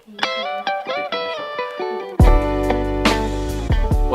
What's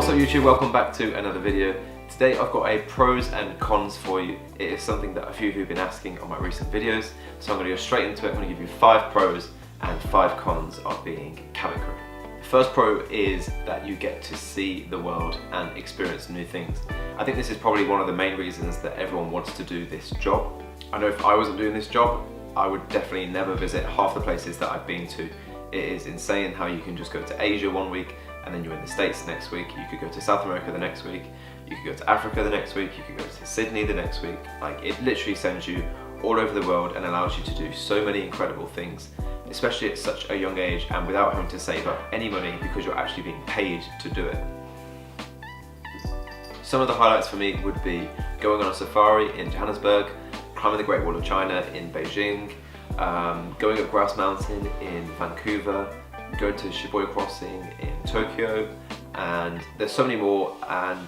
up YouTube, welcome back to another video. Today I've got a pros and cons for you. It is something that a few of you have been asking on my recent videos, so I'm going to go straight into it. I'm going to give you 5 pros and 5 cons of being cabin crew. The first pro is that you get to see the world and experience new things. I think this is probably one of the main reasons that everyone wants to do this job. I know if I wasn't doing this job, I would definitely never visit half the places that I've been to. It is insane how you can just go to Asia one week and then you're in the States the next week. You could go to South America the next week. You could go to Africa the next week. You could go to Sydney the next week. Like, it literally sends you all over the world and allows you to do so many incredible things, especially at such a young age and without having to save up any money because you're actually being paid to do it. Some of the highlights for me would be going on a safari in Johannesburg, climbing the Great Wall of China in Beijing, going up Grouse Mountain in Vancouver, going to Shibuya Crossing in Tokyo, and there's so many more, and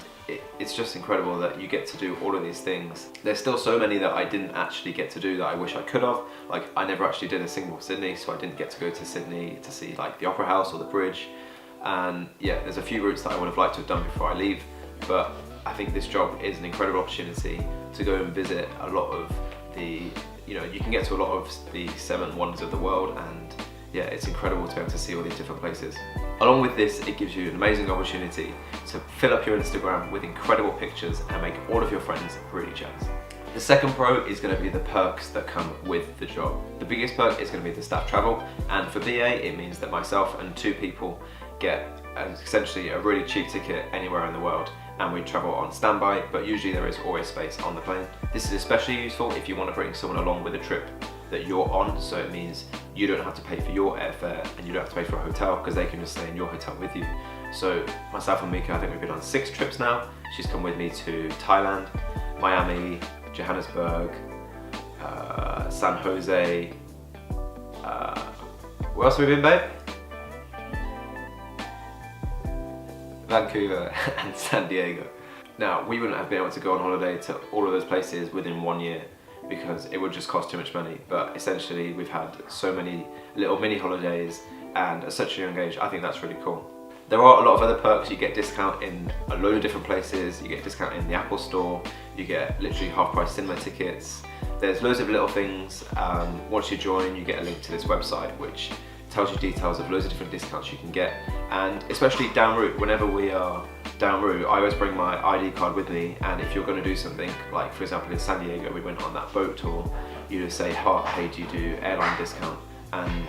it's just incredible that you get to do all of these things. There's still so many that I didn't actually get to do that I wish I could have. Like, I never actually did a Singapore Sydney, so I didn't get to go to Sydney to see like the Opera House or the bridge. And yeah, there's a few routes that I would have liked to have done before I leave, but I think this job is an incredible opportunity to go and visit a lot of the, you can get to a lot of the 7 wonders of the world, and yeah, it's incredible to be able to see all these different places. Along with this, it gives you an amazing opportunity to fill up your Instagram with incredible pictures and make all of your friends really jealous. The second pro is going to be the perks that come with the job. The biggest perk is going to be the staff travel, and for BA it means that myself and 2 people get essentially a really cheap ticket anywhere in the world, and we travel on standby, but usually there is always space on the plane. This is especially useful if you want to bring someone along with a trip that you're on, so it means you don't have to pay for your airfare and you don't have to pay for a hotel because they can just stay in your hotel with you. So myself and Mieke, I think we've been on 6 trips now. She's come with me to Thailand, Miami, Johannesburg, San Jose, where else have we been, babe? Vancouver and San Diego. Now, we wouldn't have been able to go on holiday to all of those places within 1 year because it would just cost too much money, but essentially we've had so many little mini holidays, and at such a young age I think that's really cool. There are a lot of other perks. You get discount in a load of different places, you get discount in the Apple store, you get literally half-price cinema tickets. There's loads of little things. Once you join, you get a link to this website which tells you details of loads of different discounts you can get, and especially down route, whenever we are down route, I always bring my ID card with me, and if you're going to do something, like for example in San Diego we went on that boat tour, you just say, hey, do you do airline discount? And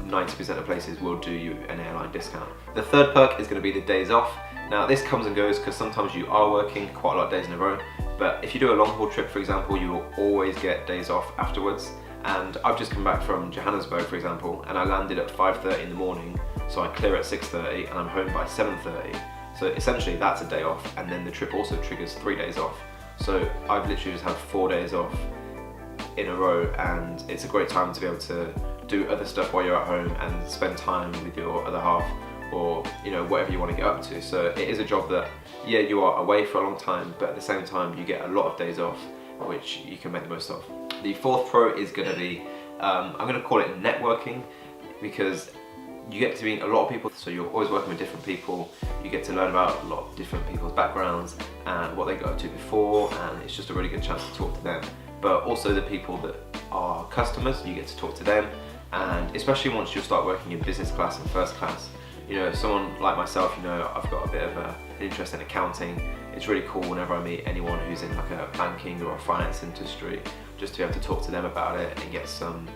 90% of places will do you an airline discount. The third perk is going to be the days off. Now this comes and goes because sometimes you are working quite a lot of days in a row, but if you do a long haul trip, for example, you will always get days off afterwards. And I've just come back from Johannesburg, for example, and I landed at 5:30 in the morning, so I clear at 6:30 and I'm home by 7:30. So essentially that's a day off, and then the trip also triggers 3 days off. So I've literally just had 4 days off in a row, and it's a great time to be able to do other stuff while you're at home and spend time with your other half, or whatever you want to get up to. So it is a job that, yeah, you are away for a long time, but at the same time you get a lot of days off which you can make the most of. The fourth pro is going to be, I'm going to call it networking, because you get to meet a lot of people, so you're always working with different people. You get to learn about a lot of different people's backgrounds and what they got up to before, and it's just a really good chance to talk to them. But also the people that are customers, you get to talk to them, and especially once you start working in business class and first class. Someone like myself, I've got a bit of an interest in accounting. It's really cool whenever I meet anyone who's in like a banking or a finance industry, just to be able to talk to them about it and get some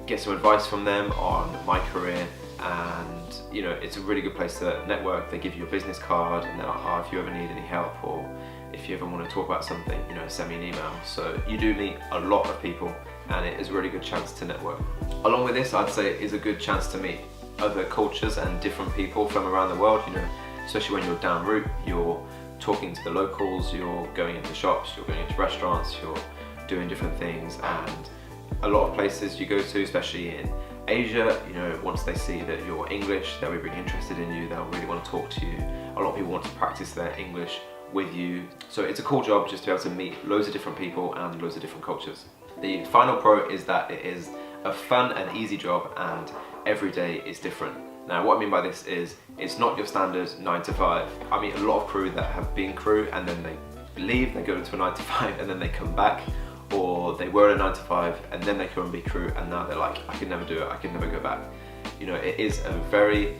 advice from them on my career. And it's a really good place to network. They give you a business card and they're like, oh, if you ever need any help, or if you ever want to talk about something, send me an email. So you do meet a lot of people, and it is a really good chance to network. Along with this, I'd say it is a good chance to meet other cultures and different people from around the world, especially when you're down route, you're talking to the locals, you're going into shops, you're going into restaurants, you're doing different things. And a lot of places you go to, especially in Asia, once they see that you're English, they'll be really interested in you, they'll really want to talk to you. A lot of people want to practice their English with you. So it's a cool job just to be able to meet loads of different people and loads of different cultures. The final pro is that it is a fun and easy job, and every day is different. Now what I mean by this is, it's not your standard 9 to 5. I mean a lot of crew that have been crew and then they leave, they go into a 9 to 5 and then they come back, or they were in a 9 to 5 and then they come and be crew and now they're like, I can never do it, I can never go back. You know, it is a very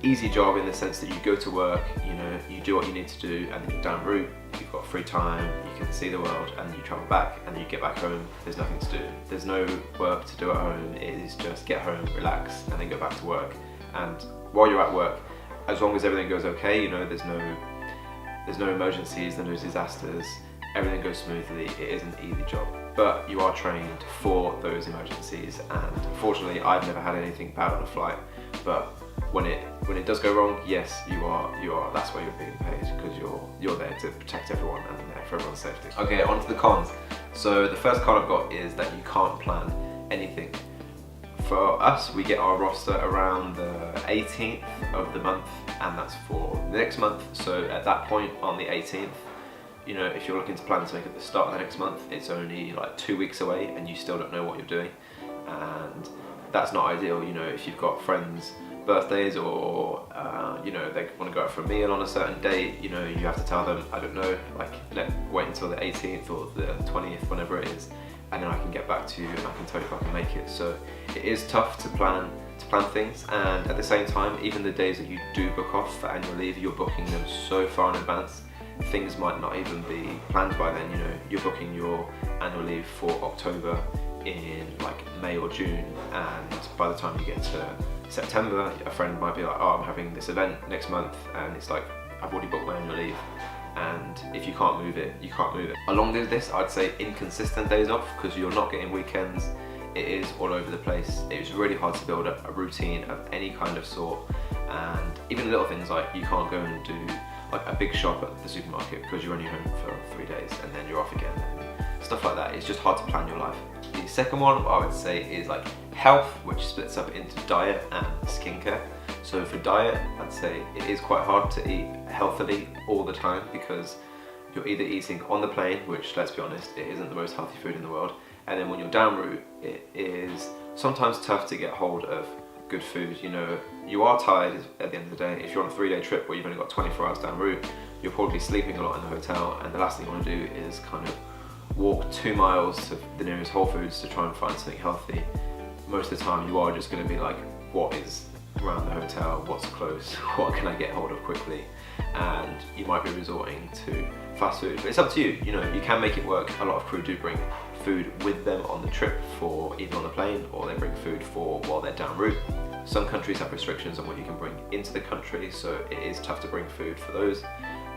easy job in the sense that you go to work, you know, you do what you need to do, and then you're down route, you've got free time, you can see the world, and you travel back, and then you get back home, there's nothing to do. There's no work to do at home, it is just get home, relax, and then go back to work. And while you're at work, as long as everything goes okay, you know, there's no emergencies, there's no disasters, everything goes smoothly, it is an easy job. But you are trained for those emergencies, and fortunately I've never had anything bad on a flight, but when it does go wrong, yes, you are that's why you're being paid, because you're there to protect everyone and for everyone's safety. Okay, on to the cons. So the first con I've got is that you can't plan anything. For us, we get our roster around the 18th of the month, and that's for the next month. So at that point on the 18th, you know, if you're looking to plan something at the start of the next month, it's only like 2 weeks away and you still don't know what you're doing, and that's not ideal. You know, if you've got friends' birthdays or you know, they want to go out for a meal on a certain date, you know, you have to tell them, I don't know, like, wait until the 18th or the 20th, whenever it is, and then I can get back to you and I can tell you if I can make it. So it is tough to plan things, and at the same time, even the days that you do book off for annual leave, you're booking them so far in advance, things might not even be planned by then. You know, you're booking your annual leave for October in like May or June, and by the time you get to September, a friend might be like, oh, I'm having this event next month, and it's like, I've already booked my annual leave, and if you can't move it, you can't move it. Along with this, I'd say inconsistent days off, because you're not getting weekends, it is all over the place. It's really hard to build up a routine of any kind of sort, and even little things like you can't go and do like a big shop at the supermarket because you're only home for 3 days and then you're off again. Stuff like that, it's just hard to plan your life. The second one I would say is like health, which splits up into diet and skincare. So for diet, I'd say it is quite hard to eat healthily all the time, because you're either eating on the plane, which, let's be honest, it isn't the most healthy food in the world, and then when you're down route, it is sometimes tough to get hold of good food. You know, you are tired at the end of the day. If you're on a 3-day trip where you've only got 24 hours down route, you're probably sleeping a lot in the hotel, and the last thing you want to do is kind of walk 2 miles to the nearest Whole Foods to try and find something healthy. Most of the time you are just going to be like, what is around the hotel, what's close, what can I get hold of quickly, and you might be resorting to fast food. But it's up to you, you know, you can make it work. A lot of crew do bring food with them on the trip, for either on the plane, or they bring food for while they're down route. Some countries have restrictions on what you can bring into the country, so it is tough to bring food for those.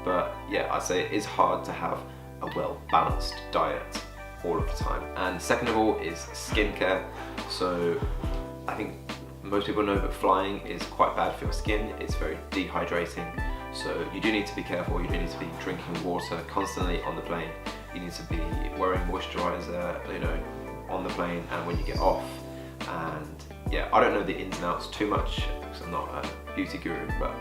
But yeah, I'd say it is hard to have a well-balanced diet all of the time. And second of all is skincare. So I think most people know that flying is quite bad for your skin. It's very dehydrating, so you do need to be careful. You do need to be drinking water constantly on the plane. You need to be wearing moisturizer, you know, on the plane and when you get off. And yeah, I don't know the ins and outs too much because I'm not a beauty guru, but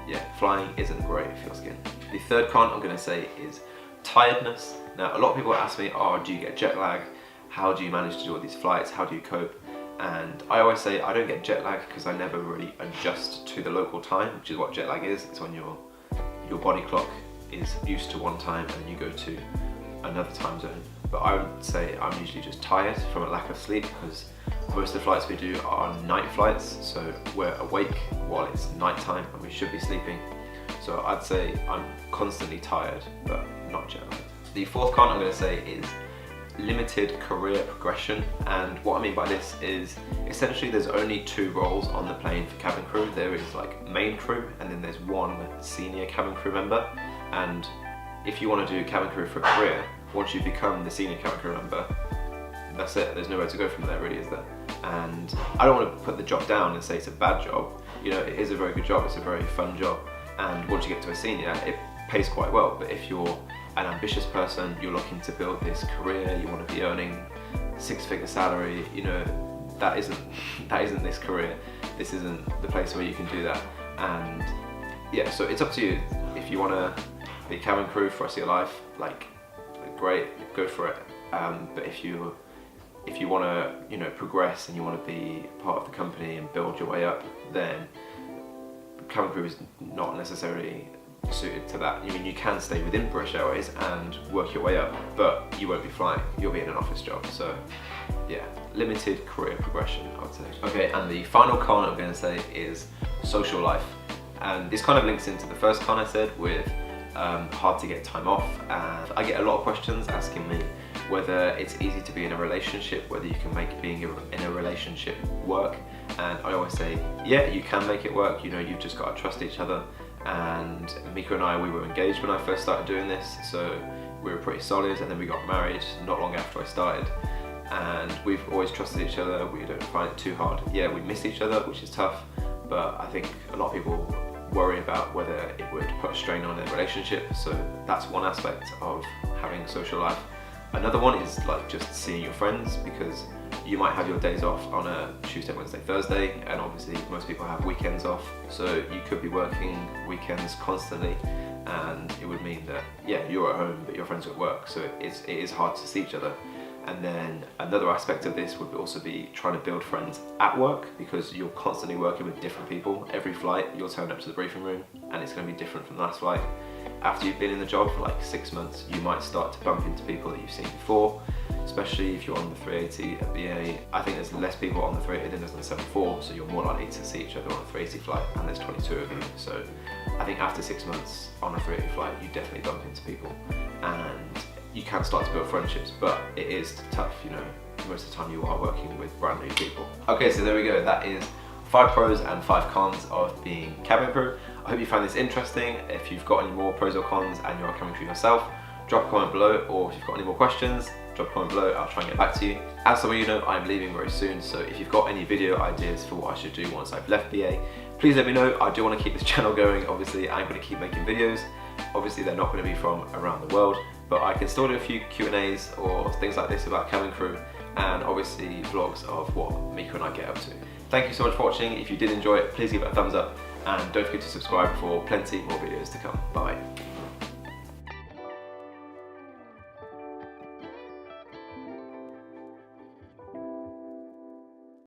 yeah, flying isn't great for your skin. The third con I'm going to say is tiredness. Now, a lot of people ask me, oh, do you get jet lag? How do you manage to do all these flights? How do you cope? And I always say I don't get jet lag because I never really adjust to the local time, which is what jet lag is. It's when your body clock is used to one time and then you go to another time zone. But I would say I'm usually just tired from a lack of sleep, because most of the flights we do are night flights, so we're awake while it's night time and we should be sleeping. So I'd say I'm constantly tired, but not jet lagged. The fourth con I'm going to say is limited career progression, and what I mean by this is essentially there's only 2 roles on the plane for cabin crew. There is like main crew, and then there's 1 senior cabin crew member. And if you want to do cabin crew for a career, once you become the senior cabin crew member, that's it. There's nowhere to go from there, really, is there? And I don't want to put the job down and say it's a bad job. You know, it is a very good job. It's a very fun job, and once you get to a senior, it pays quite well. But if you're an ambitious person, you're looking to build this career, you want to be earning 6-figure salary, you know, that isn't this career. This isn't the place where you can do that. And yeah, so it's up to you. If you want to be cabin crew for the rest of your life, like, great, go for it. But if you if you want to, you know, progress and you want to be part of the company and build your way up, then cabin crew is not necessarily suited to that. I mean, you can stay within British Airways and work your way up, but you won't be flying, you'll be in an office job. So yeah, limited career progression, I would say. Okay, and the final con I'm going to say is social life. And this kind of links into the first con I said with hard to get time off. And I get a lot of questions asking me whether it's easy to be in a relationship, whether you can make being in a relationship work. And I always say, yeah, you can make it work. You know, you've just got to trust each other. And Mieke and I, we were engaged when I first started doing this, so we were pretty solid, and then we got married not long after I started. And we've always trusted each other. We don't find it too hard. Yeah, we miss each other, which is tough, but I think a lot of people worry about whether it would put a strain on their relationship. So that's one aspect of having a social life. Another one is like just seeing your friends, because you might have your days off on a Tuesday, Wednesday, Thursday, and obviously most people have weekends off, so you could be working weekends constantly, and it would mean that, yeah, you're at home but your friends are at work, so it is hard to see each other. And then another aspect of this would also be trying to build friends at work, because you're constantly working with different people. Every flight you'll turn up to the briefing room and it's going to be different from the last flight. After you've been in the job for like 6 months, you might start to bump into people that you've seen before, especially if you're on the 380 at BA. I think there's less people on the 380 than there's on the 74, so you're more likely to see each other on a 380 flight, and there's 22 of you. So I think after 6 months on a 380 flight, you definitely bump into people, and you can start to build friendships, but it is tough, you know, most of the time you are working with brand new people. Okay, so there we go, that is 5 pros and 5 cons of being cabin crew. I hope you found this interesting. If you've got any more pros or cons and you're a cabin crew yourself, drop a comment below, or if you've got any more questions, drop a comment below, I'll try and get back to you. As some of you know, I'm leaving very soon, so if you've got any video ideas for what I should do once I've left BA, please let me know. I do want to keep this channel going. Obviously, I'm going to keep making videos. Obviously, they're not going to be from around the world, but I can still do a few Q&As or things like this about cabin crew, and obviously vlogs of what Mieke and I get up to. Thank you so much for watching. If you did enjoy it, please give it a thumbs up, and don't forget to subscribe for plenty more videos to come. Bye.